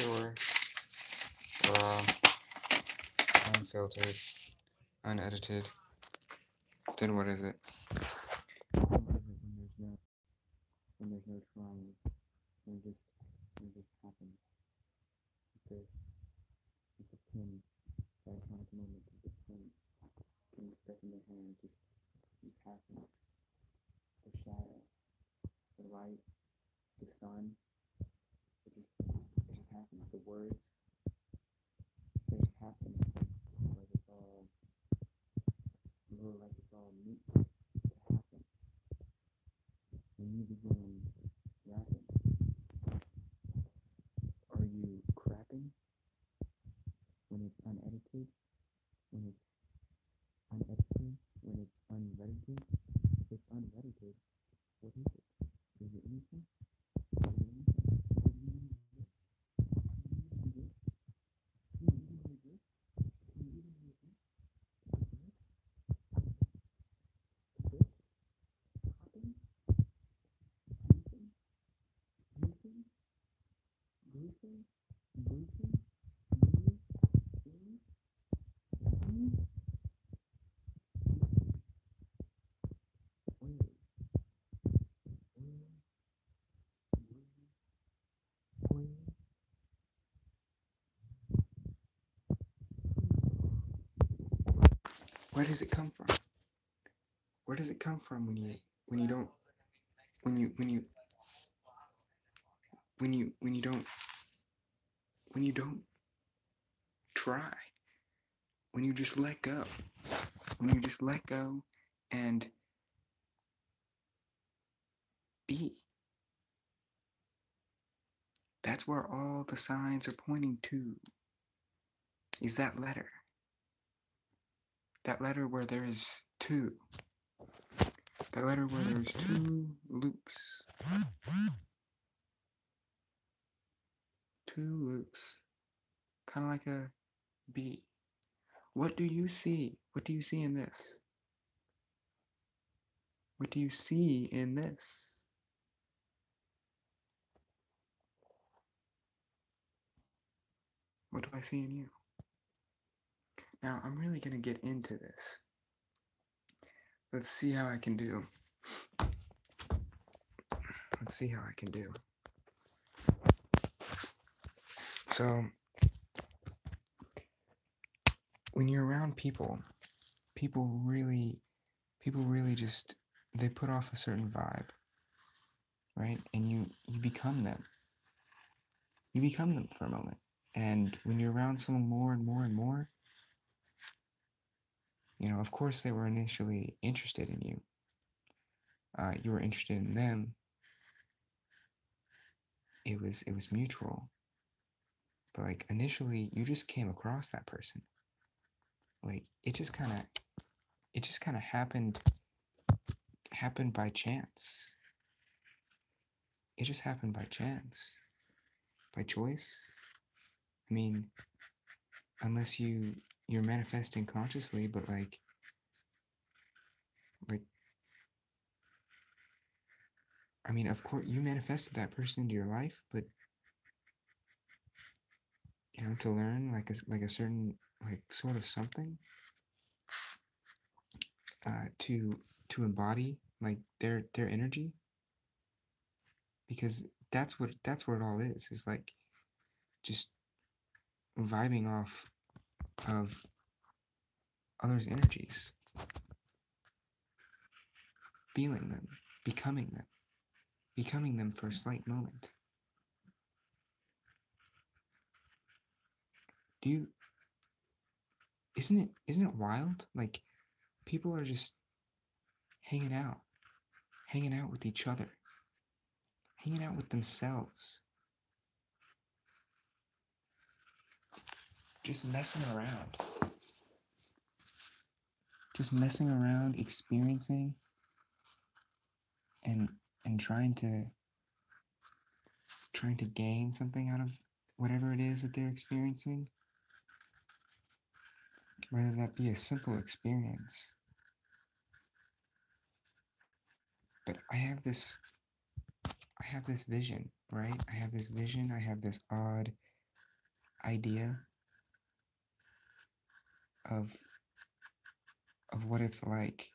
pure, raw, unfiltered, unedited, then what is it? When there's no trying, when it just happens. It's a pin, that iconic moment of the pin stuck in the hand, just happens. The shadow, the light, the sun, it just happens. The words, they just happen. Like it's all meant to happen. When you begin rapping, are you crapping? When it's unedited? When it's unedited? When it's unedited? If it's unedited, what is it? Is it anything? Where does it come from? Where does it come from when you don't when you don't try, when you just let go, and be? That's where all the signs are pointing to, is that letter where there is two, that letter where there's two loops, kind of like a B. What do you see? What do you see in this? What do you see in this? What do I see in you? Now, I'm really going to get into this. Let's see how I can do. So, when you're around people really just, they put off a certain vibe, right? And you become them. You become them for a moment. And when you're around someone more and more and more, of course they were initially interested in you. You were interested in them. It was mutual. But like initially you just came across that person. Like it just kind of happened by chance. It just happened by chance. By choice. I mean, unless you're manifesting consciously, but like I mean, of course you manifested that person into your life, but to learn like a certain sort of something, to embody like their energy, because that's what it all is like just vibing off of others' energies, feeling them, becoming them for a slight moment. Isn't it wild? Like people are just hanging out with each other, hanging out with themselves, just messing around, experiencing and trying to gain something out of whatever it is that they're experiencing, whether that be a simple experience. But I have this vision, right? I have this odd idea of what it's like.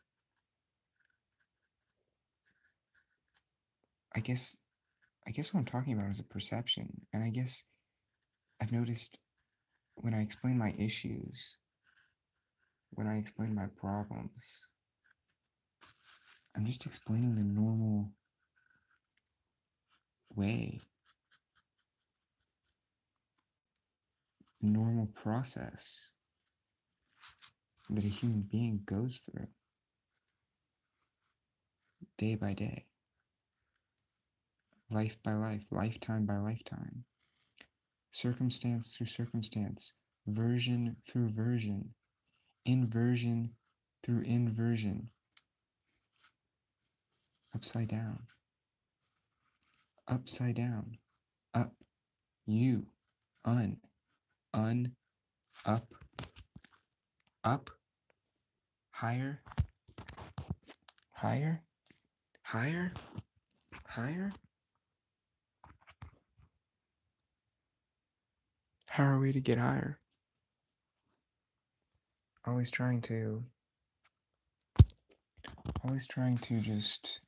I guess what I'm talking about is a perception, and I guess I've noticed when I explain my issues, when I explain my problems, I'm just explaining the normal way, the normal process that a human being goes through day by day, life by life, lifetime by lifetime, circumstance through circumstance, version through version, inversion through inversion, upside down, up, you, un, up, higher, higher, higher, higher. How are we to get higher? Always trying to just,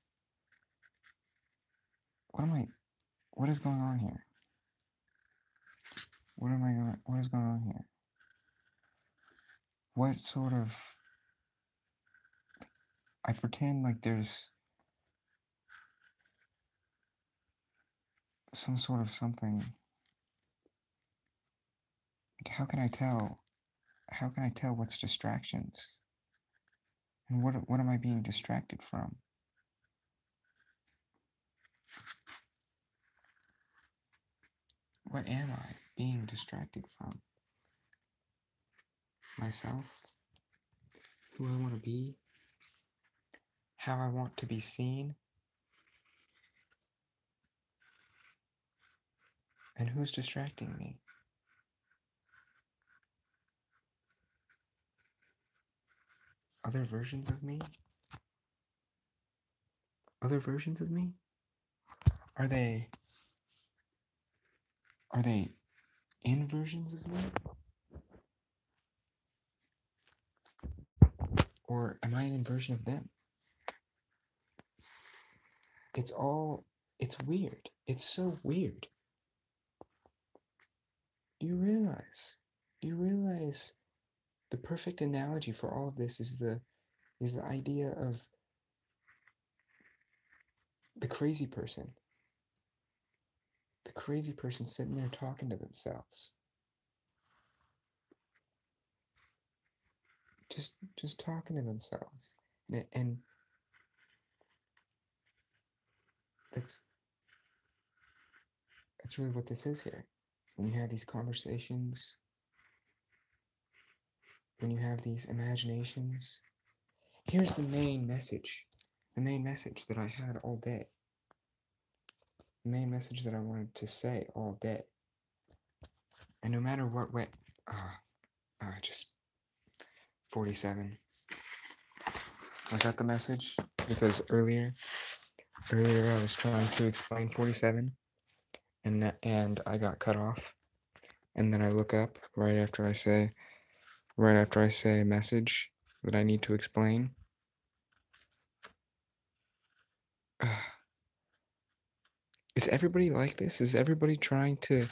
what is going on here? What is going on here? What sort of, I pretend like there's some sort of something. How can I tell what's distractions? And what am I being distracted from? What am I being distracted from? Myself? Who I want to be? How I want to be seen? And who's distracting me? Other versions of me? Other versions of me? Are they inversions of me? Or am I an inversion of them? It's weird. It's so weird. Do you realize the perfect analogy for all of this is the idea of the crazy person. The crazy person sitting there talking to themselves. Just talking to themselves. And that's really what this is here. When you have these conversations, when you have these imaginations, here's the main message that I had all day, the main message that I wanted to say all day. And no matter what way, just 47. Was that the message? Because earlier I was trying to explain 47, and I got cut off. And then I look up right after I say a message that I need to explain. Is everybody like this? Is everybody trying to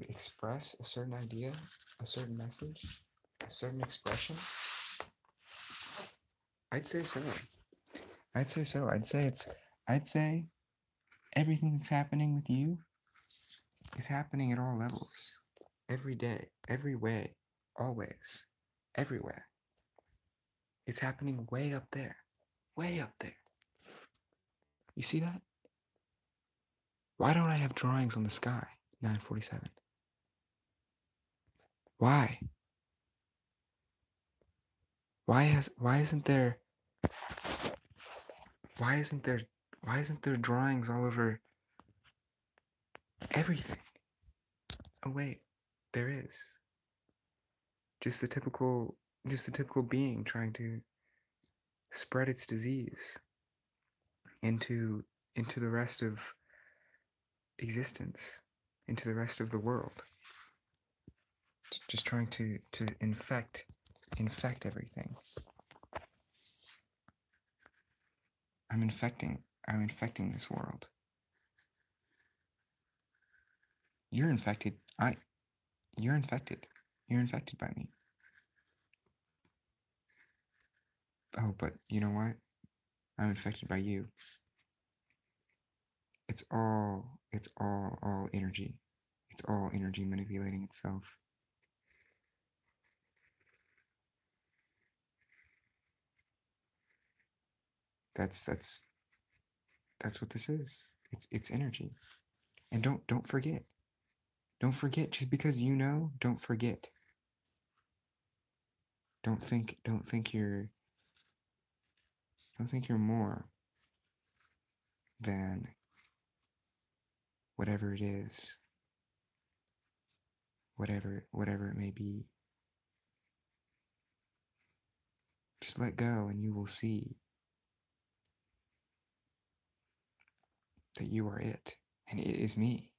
express a certain idea, a certain message, a certain expression? I'd say so. I'd say everything that's happening with you is happening at all levels, every day, every way, always, everywhere. It's happening way up there, way up there. You see that? Why don't I have drawings on the sky? 9:47. Why? Why isn't there drawings all over everything? Oh wait, there is. Just the typical being trying to spread its disease into the rest of existence, into the rest of the world. Just trying to infect everything. I'm infecting this world. You're infected. You're infected. You're infected by me. Oh, but you know what? I'm infected by you. It's all energy. It's all energy manipulating itself. That's what this is. It's energy. And don't forget. Don't forget, just because you know, don't forget. Don't think you're more than whatever it is. Whatever it may be. Just let go and you will see that you are it. And it is me.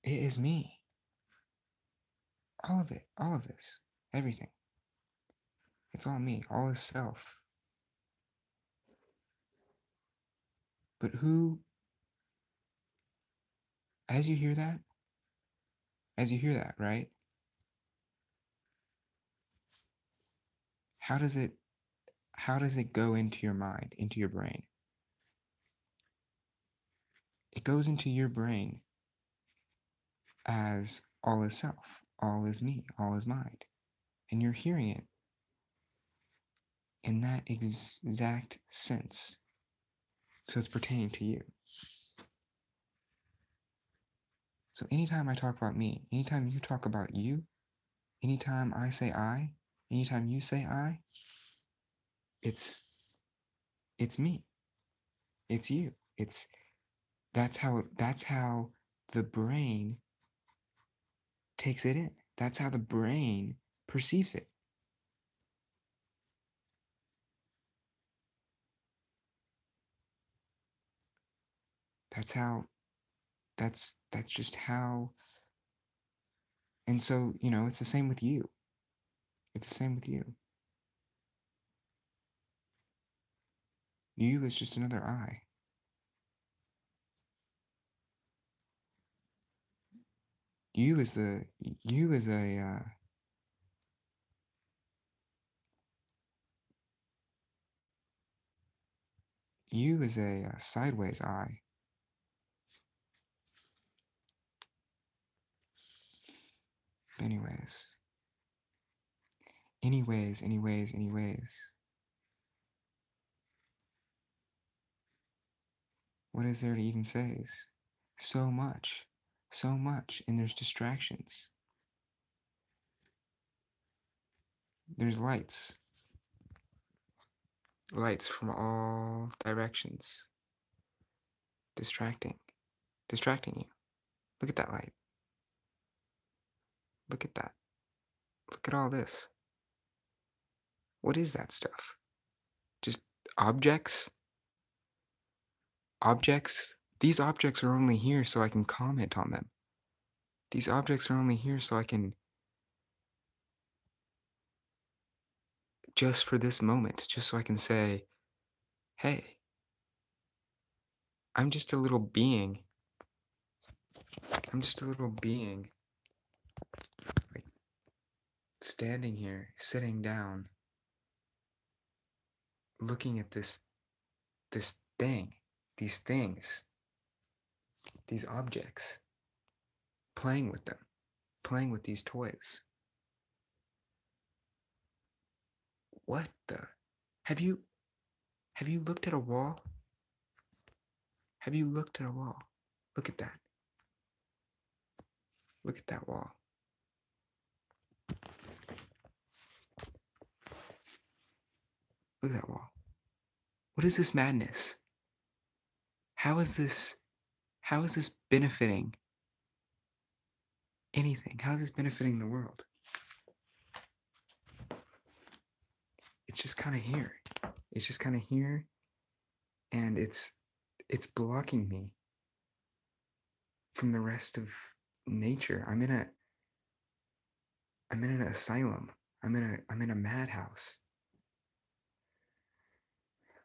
It is me. All of it. All of this. Everything. It's all me. All is self. But who, as you hear that, right? How does it go into your mind, into your brain? It goes into your brain as all is self, all is me, all is mind. And you're hearing it in that exact sense. So it's pertaining to you. So anytime I talk about me, anytime you talk about you, anytime I say I, anytime you say I, it's me. It's you. That's how the brain takes it in. That's how the brain perceives it. That's just how. And so, it's the same with you. It's the same with you. You is just another I. You is a you is a sideways I. Anyways. What is there to even say? So much, and there's distractions. There's lights from all directions, distracting you. Look at that light. Look at that. Look at all this. What is that stuff? Just objects? These objects are only here so I can comment on them. These objects are only here so I can, just for this moment, just so I can say, hey, I'm just a little being. Like, standing here, sitting down, looking at this thing, these things, these objects, playing with them, playing with these toys. What the? Have you looked at a wall? Have you looked at a wall? Look at that. Look at that wall. Look at that wall. What is this madness? How is this benefiting anything? How is this benefiting the world? It's just kind of here. It's just kind of here, and it's blocking me. from the rest of nature. I'm in an asylum. I'm in a madhouse.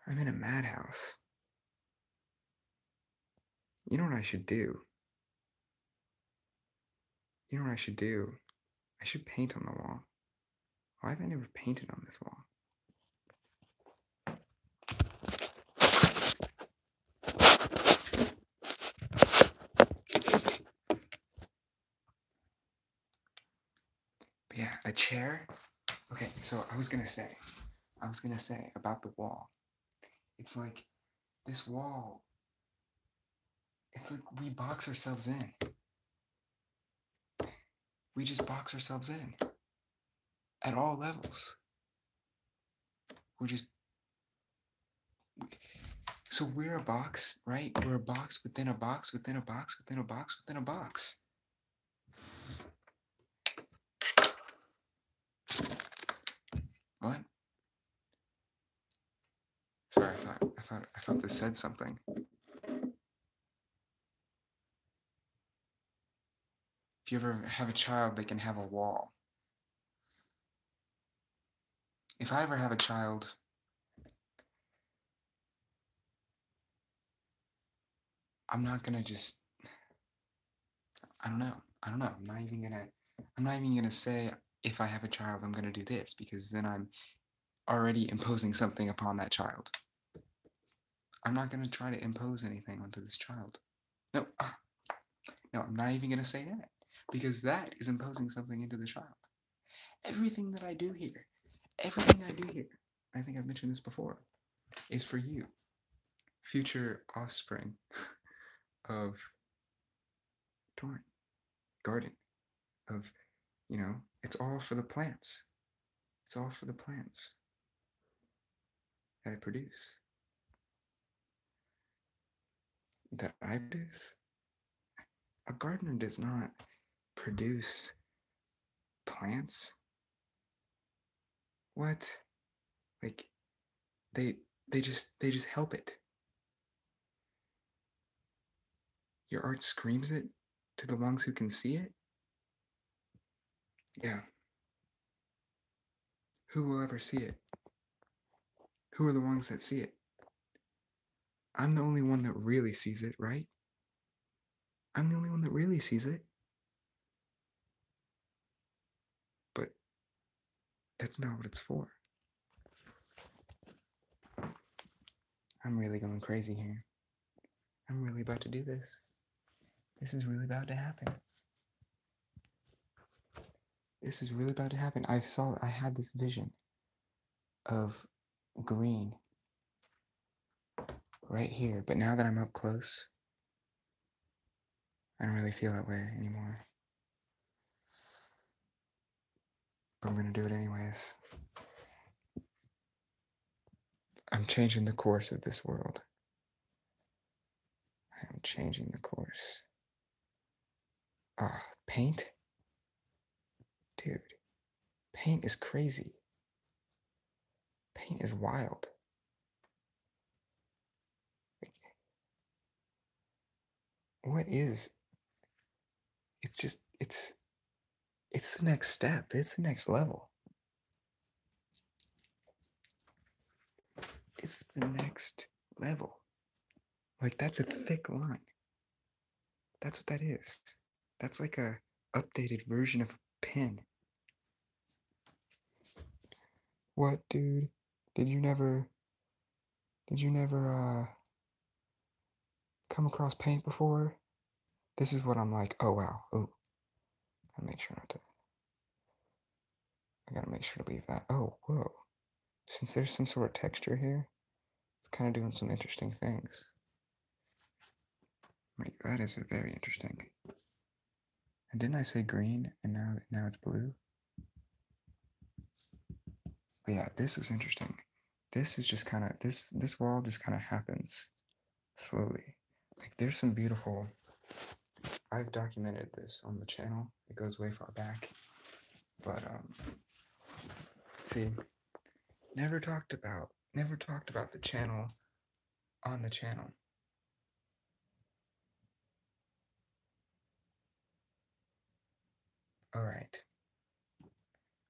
I'm in a madhouse. You know what I should do? You know what I should do? I should paint on the wall. Why have I never painted on this wall? But yeah, a chair. Okay, so I was gonna say about the wall. It's like this wall. It's like we box ourselves in. We just box ourselves in at all levels. So we're a box, right? We're a box within a box within a box within a box within a box. What? Sorry, I thought this said something. If you ever have a child, they can have a wall. If I ever have a child, I'm not gonna just, I don't know. I'm not even gonna say if I have a child, I'm gonna do this, because then I'm already imposing something upon that child. I'm not gonna try to impose anything onto this child. No, I'm not even gonna say that, because that is imposing something into the child. Everything I do here, I think I've mentioned this before, is for you, future offspring of Torn Garden, of, it's all for the plants. It's all for the plants that I produce. That I produce. A gardener does not produce plants. What? Like, they just help it. Your art screams it to the ones who can see it? Yeah. Who will ever see it? Who are the ones that see it? I'm the only one that really sees it, right? I'm the only one that really sees it. But that's not what it's for. I'm really going crazy here. I'm really about to do this. This is really about to happen. This is really about to happen. I had this vision of green right here, but now that I'm up close, I don't really feel that way anymore. But I'm gonna do it anyways. I'm changing the course of this world. I am changing the course. Paint? Dude, paint is crazy. Paint is wild. What is? It's just, it's the next step. It's the next level. It's the next level. Like, that's a thick line. That's what that is. That's like a updated version of a pen. What, dude? Did you never come across paint before? This is what I'm like. Oh wow. Oh, I gotta make sure to leave that. Oh, whoa. Since there's some sort of texture here, it's kind of doing some interesting things. Like, that is very interesting. And didn't I say green and now it's blue? But yeah, this was interesting. This is just kind of, this wall just kind of happens slowly. Like, there's some beautiful, I've documented this on the channel. It goes way far back. But see, never talked about the channel on the channel. All right.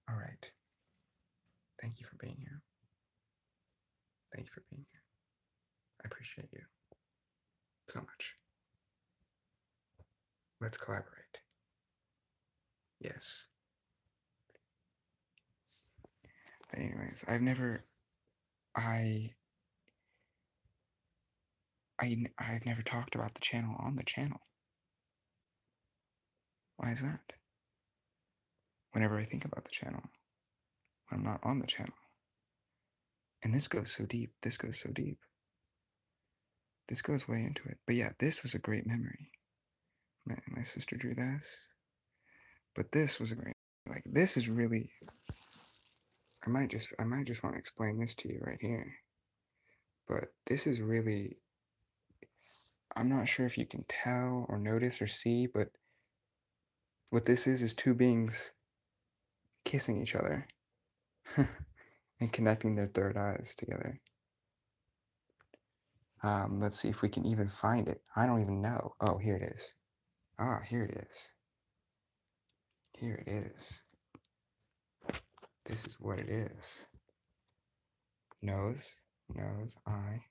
All right. Thank you for being here. Thank you for being here. I appreciate you so much. Let's collaborate. Yes. But anyways, I've never talked about the channel on the channel. Why is that? Whenever I think about the channel, I'm not on the channel. And this goes so deep. This goes so deep. This goes way into it. But yeah, this was a great memory. My sister drew this. But this was a great, like, this is really, I might just want to explain this to you right here. But this is really, I'm not sure if you can tell or notice or see, but what this is two beings kissing each other and connecting their third eyes together. Let's see if we can even find it. I don't even know. Oh, here it is. Ah, here it is. Here it is. This is what it is. Nose, eye,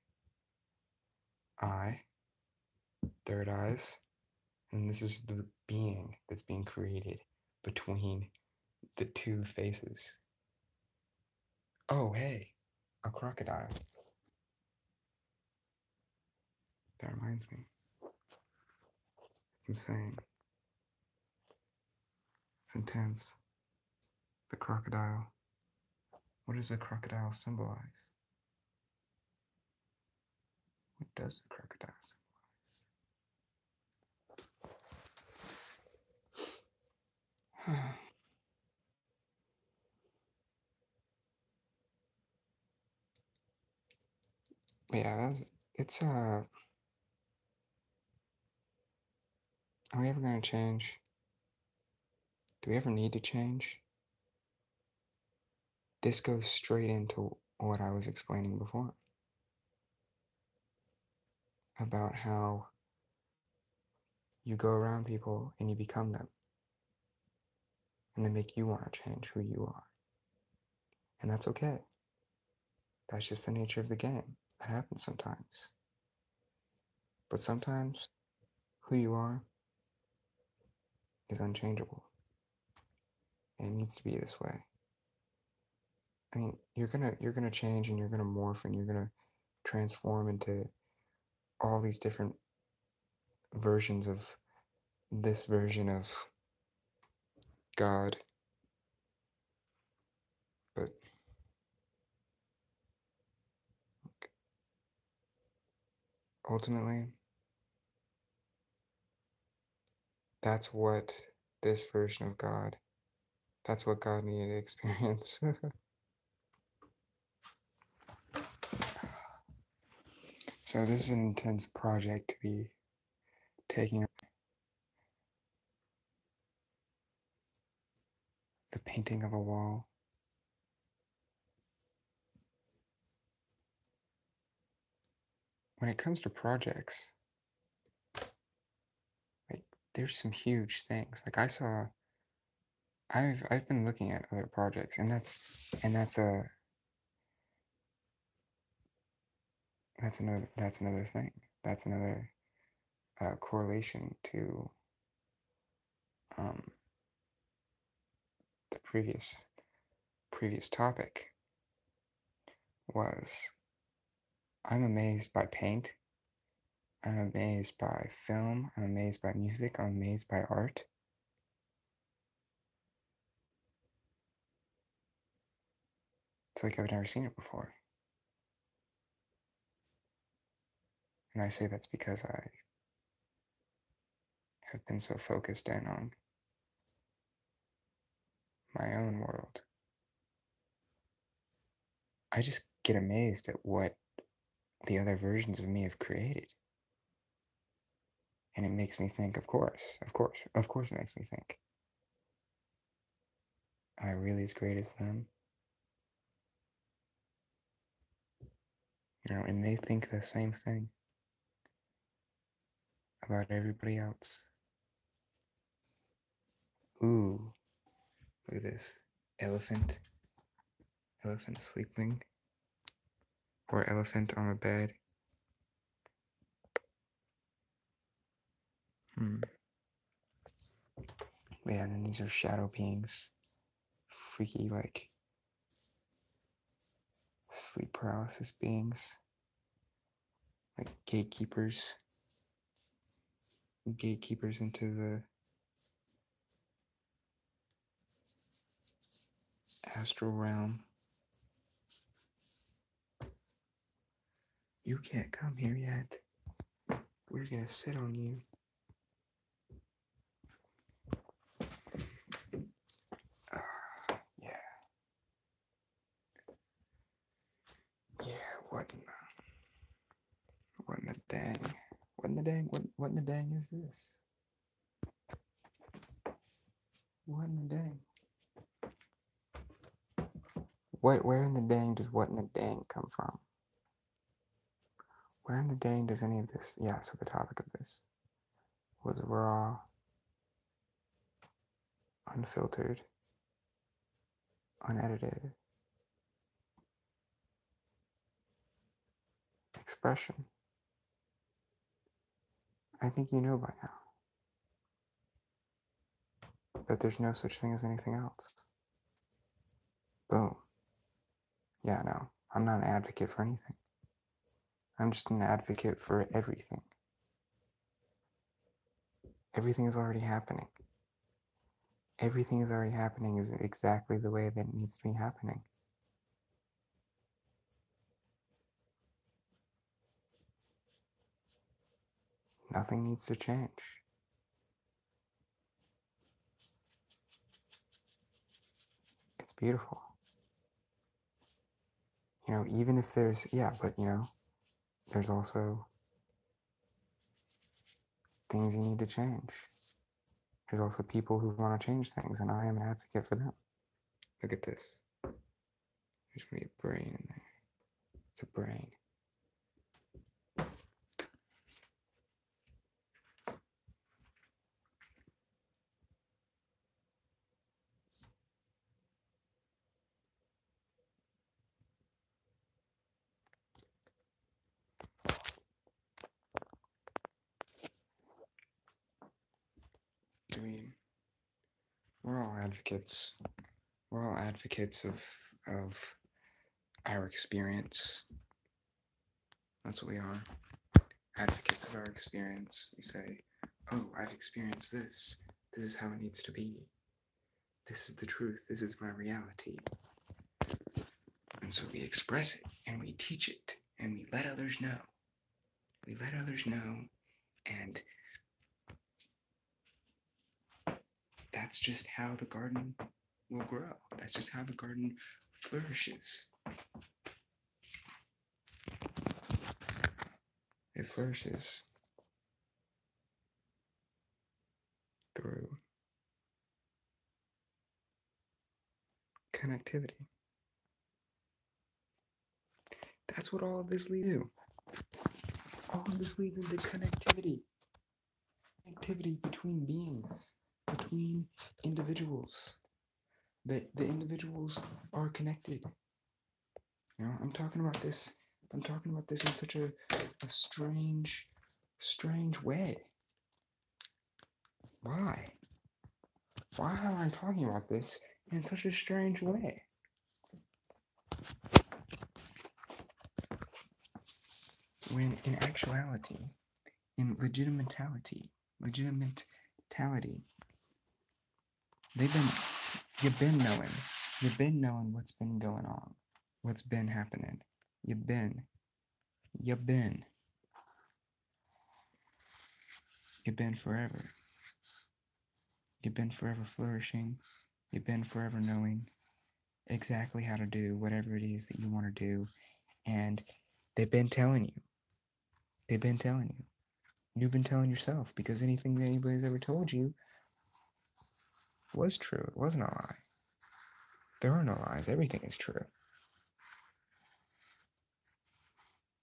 third eyes, and this is the being that's being created between the two faces. Oh, hey, a crocodile. That reminds me. It's insane. It's intense. The crocodile. What does the crocodile symbolize? What does the crocodile symbolize? Yeah, it's are we ever gonna change? Do we ever need to change? This goes straight into what I was explaining before about how you go around people and you become them, and they make you want to change who you are. And that's okay. That's just the nature of the game. That happens sometimes. But sometimes who you are is unchangeable. And it needs to be this way. I mean, you're gonna change and you're gonna morph and you're gonna transform into all these different versions of this version of God. But ultimately, that's what this version of God, that's what God needed to experience. So this is an intense project to be taking up. The painting of a wall. When it comes to projects, like, there's some huge things. Like, I've been looking at other projects, and that's another thing. That's another correlation to the previous topic. Was I'm amazed by paint. I'm amazed by film. I'm amazed by music. I'm amazed by art. It's like I've never seen it before. And I say that's because I have been so focused in on my own world. I just get amazed at what the other versions of me have created. And it makes me think, of course it makes me think. Am I really as great as them? You know, and they think the same thing about everybody else. Ooh, Look at this. Elephant. Elephant sleeping. Or elephant on a bed. Yeah, and then these are shadow beings. Freaky, like, sleep paralysis beings. Like gatekeepers. Gatekeepers into the astral realm. You can't come here yet. We're gonna sit on you. Yeah. Yeah, what in the dang? What in the dang? What in the dang is this? What in the dang? Where in the dang does what in the dang come from? Where in the dang does any of this? Yeah, so the topic of this was raw, unfiltered, unedited expression. I think you know by now that there's no such thing as anything else. Boom. Yeah, no, I'm not an advocate for anything. I'm just an advocate for everything. Everything is already happening. Everything is already happening is exactly the way that it needs to be happening. Nothing needs to change. It's beautiful. You know, even if there's, yeah, but you know, there's also things you need to change. There's also people who want to change things, and I am an advocate for them. Look at this. There's going to be a brain in there. It's a brain. I mean, we're all advocates. We're all advocates of our experience. That's what we are. Advocates of our experience. We say, oh, I've experienced this. This is how it needs to be. This is the truth. This is my reality. And so we express it, and we teach it, and we let others know. We let others know, and that's just how the garden will grow. That's just how the garden flourishes. It flourishes through connectivity. That's what all of this leads to. All of this leads into connectivity. Connectivity between beings, between individuals. That the individuals are connected. You know, I'm talking about this in such a strange way. Why? Why am I talking about this in such a strange way? When in actuality, in legitimatality, you've been knowing what's been going on, what's been happening. You've been forever. You've been forever flourishing. You've been forever knowing exactly how to do whatever it is that you want to do. And they've been telling you. You've been telling yourself, because anything that anybody's ever told you was true. It wasn't a lie. There are no lies. Everything is true.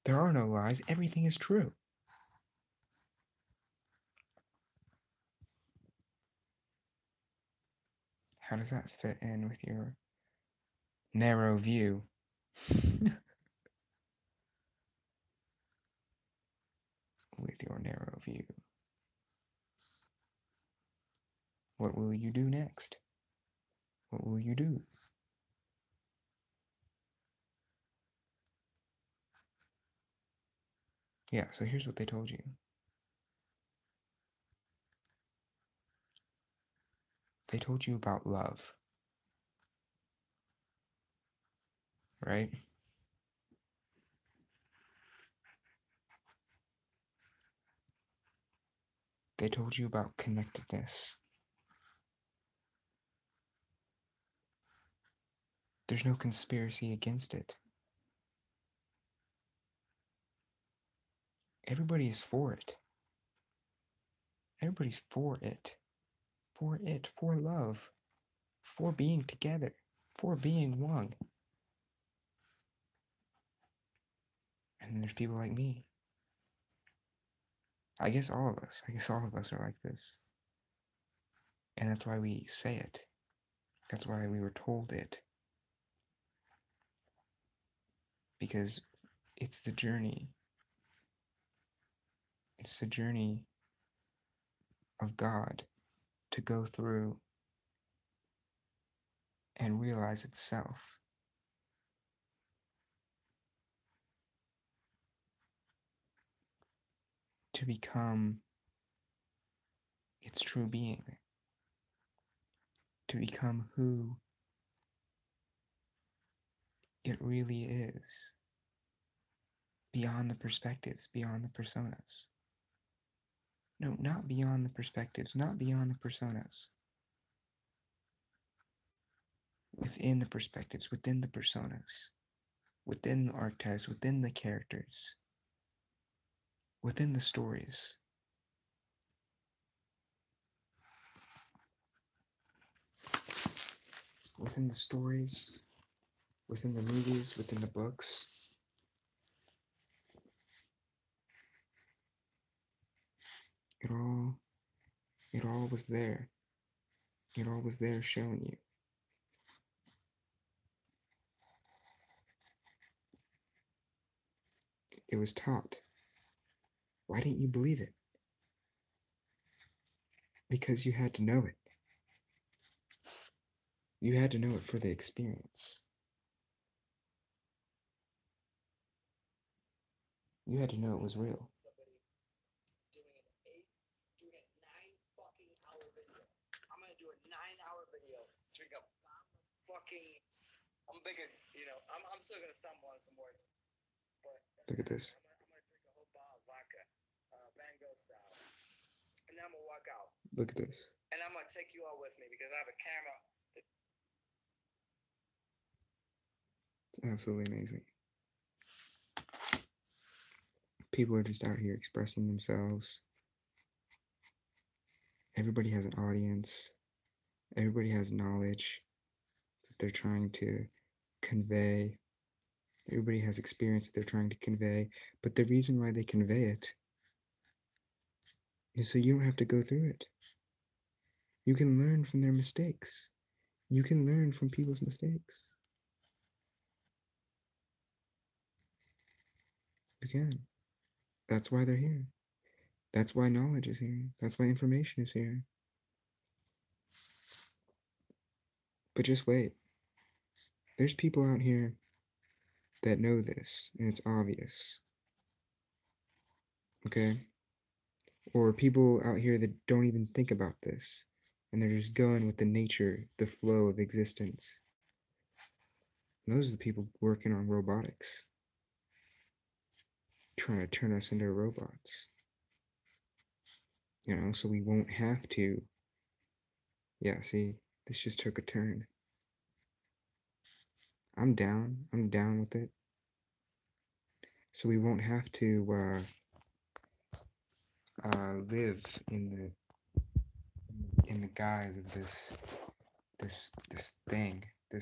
There are no lies. Everything is true. How does that fit in with your narrow view? With your narrow view. What will you do next? What will you do? Yeah, so here's what they told you. They told you about love, right? They told you about connectedness. There's no conspiracy against it. Everybody's for it. Everybody's for it. For it. For love. For being together. For being one. And then there's people like me. I guess all of us. I guess all of us are like this. And that's why we say it. That's why we were told it. Because it's the journey. It's the journey of God to go through and realize itself. To become its true being. To become who it really is. Beyond the perspectives, beyond the personas. No, not beyond the perspectives, not beyond the personas. Within the perspectives, within the personas, within the archetypes, within the characters, within the stories. Within the stories, within the movies, within the books. It all was there. It all was there showing you. It was taught. Why didn't you believe it? Because you had to know it. You had to know it for the experience. You had to know it was real. I'm bigger, I'm still gonna stumble on some words. Look at this. I'm gonna drink a whole bottle of vodka, Van Gogh style, and then I'm gonna walk out. Look at this. And I'm gonna take you all with me because I have a camera. It's absolutely amazing. People are just out here expressing themselves. Everybody has an audience. Everybody has knowledge that they're trying to convey. Everybody has experience that they're trying to convey. But the reason why they convey it is so you don't have to go through it. You can learn from their mistakes. You can learn from people's mistakes. You can. That's why they're here. That's why knowledge is here. That's why information is here. But just wait. There's people out here that know this, and it's obvious. Okay? Or people out here that don't even think about this, and they're just going with the nature, the flow of existence. And those are the people working on robotics, trying to turn us into robots. So we won't have to. Yeah, see, this just took a turn. I'm down with it. So we won't have to live in the guise of this thing. We'll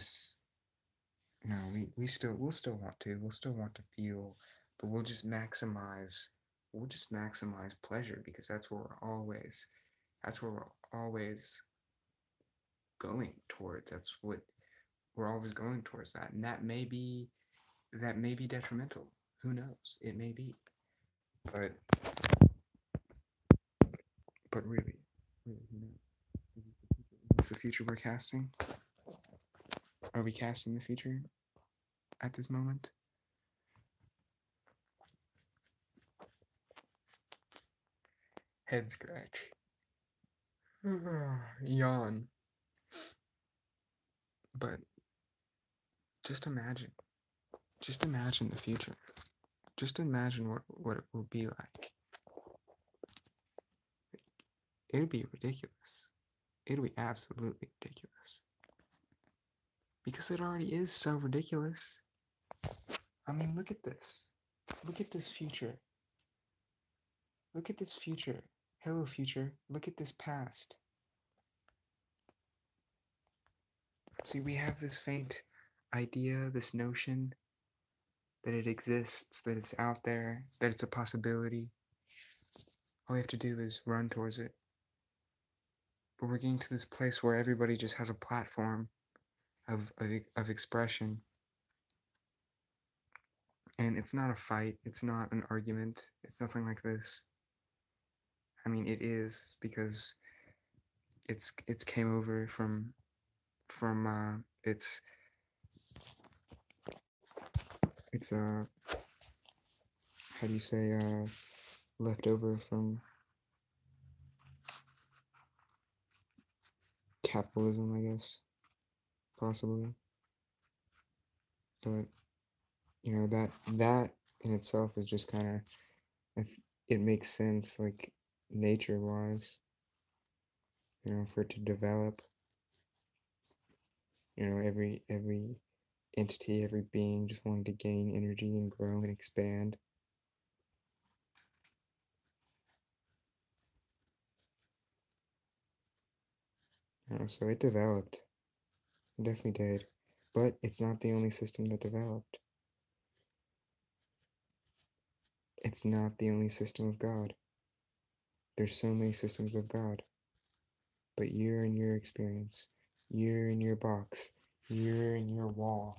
still want to feel, but we'll just maximize pleasure because that's where we're always going towards. That's what we're always going towards, that. And that may be detrimental. Who knows? It may be. But really, who knows? Is the future we're casting? Are we casting the future at this moment? Head scratch. Yawn. But just imagine. Just imagine the future. Just imagine what it will be like. It would be ridiculous. It would be absolutely ridiculous. Because it already is so ridiculous. I mean, look at this. Look at this future. Look at this future. Hello, future. Look at this past. See, we have this faint idea, this notion that it exists, that it's out there, that it's a possibility. All we have to do is run towards it. But we're getting to this place where everybody just has a platform of expression. And it's not a fight, it's not an argument, it's nothing like this. I mean, it is, because it's came over from it's how do you say, left over from capitalism, I guess, possibly. But you know, that in itself is just kind of, it makes sense, like, nature wise, you know, for it to develop. You know, every entity, every being just wanted to gain energy and grow and expand. You know, so it developed. It definitely did. But it's not the only system that developed. It's not the only system of God. There's so many systems of God. But you're in your experience. You're in your box. You're in your wall.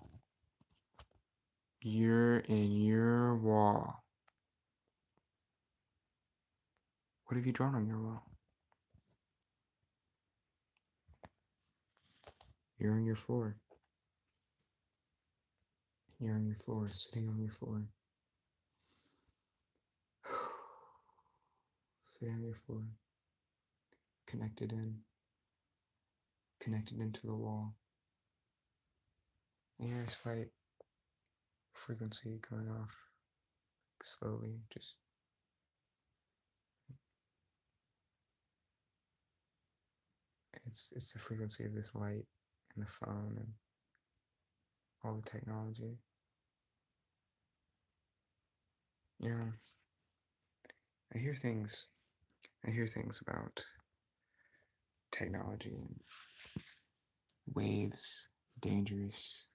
You're in your wall. What have you drawn on your wall? You're on your floor. You're on your floor, sitting on your floor. Sitting on your floor. Connected into the wall. And you hear a slight frequency going off slowly, just it's the frequency of this light and the phone and all the technology. Yeah, I hear things about technology and waves, dangerous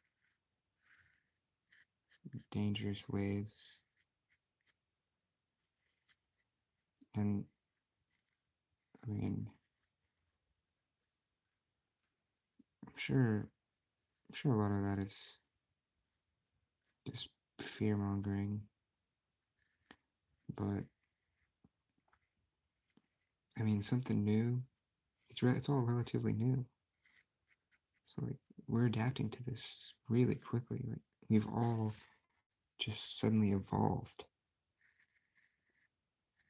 waves. And I mean, I'm sure a lot of that is just fear mongering. But I mean, something new. It's all relatively new. So like, we're adapting to this really quickly. Like, we've all just suddenly evolved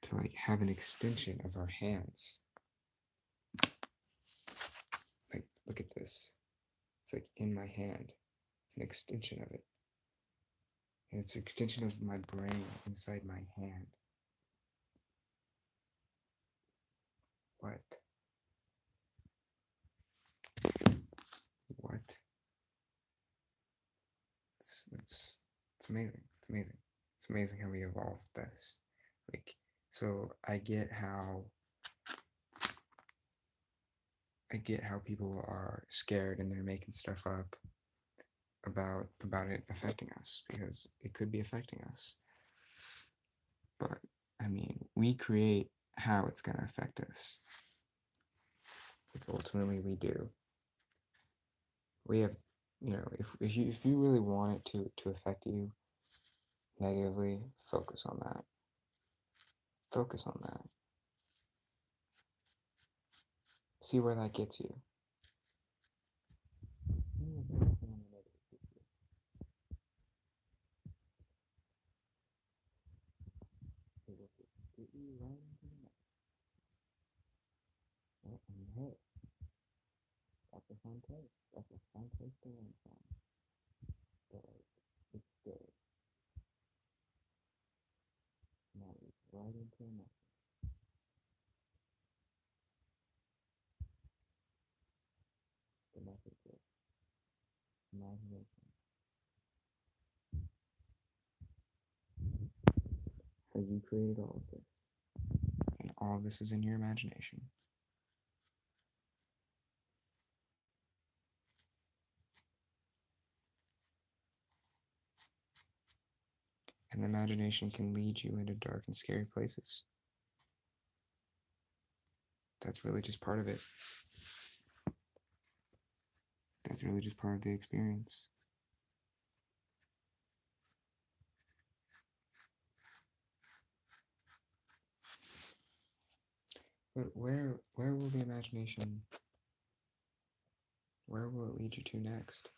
to like have an extension of our hands. Like, look at this. It's like in my hand. It's an extension of it. And it's an extension of my brain inside my hand. What? It's amazing. It's amazing. It's amazing how we evolved this. Like, so I get how people are scared and they're making stuff up about it affecting us, because it could be affecting us. But I mean, we create how it's gonna affect us. Like, ultimately we do. we have, if you really want it to affect you negatively, focus on that. Focus on that. See where that gets you. Hey, that's a fun place. That's a fun place to learn from. But it's scary. Now it's right into a mess. The message is imagination. How you created all of this. And all of this is in your imagination. And the imagination can lead you into dark and scary places. That's really just part of it. That's really just part of the experience. But where will the imagination, where will it lead you to next?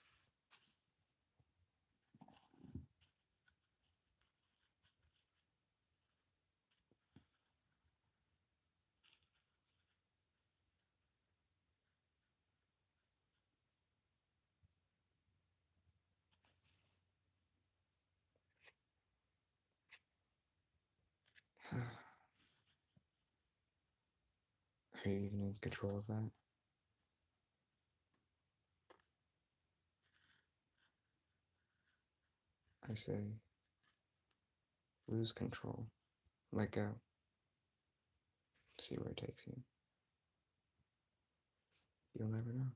Are you even in control of that? I say, lose control. Let go. See where it takes you. You'll never know.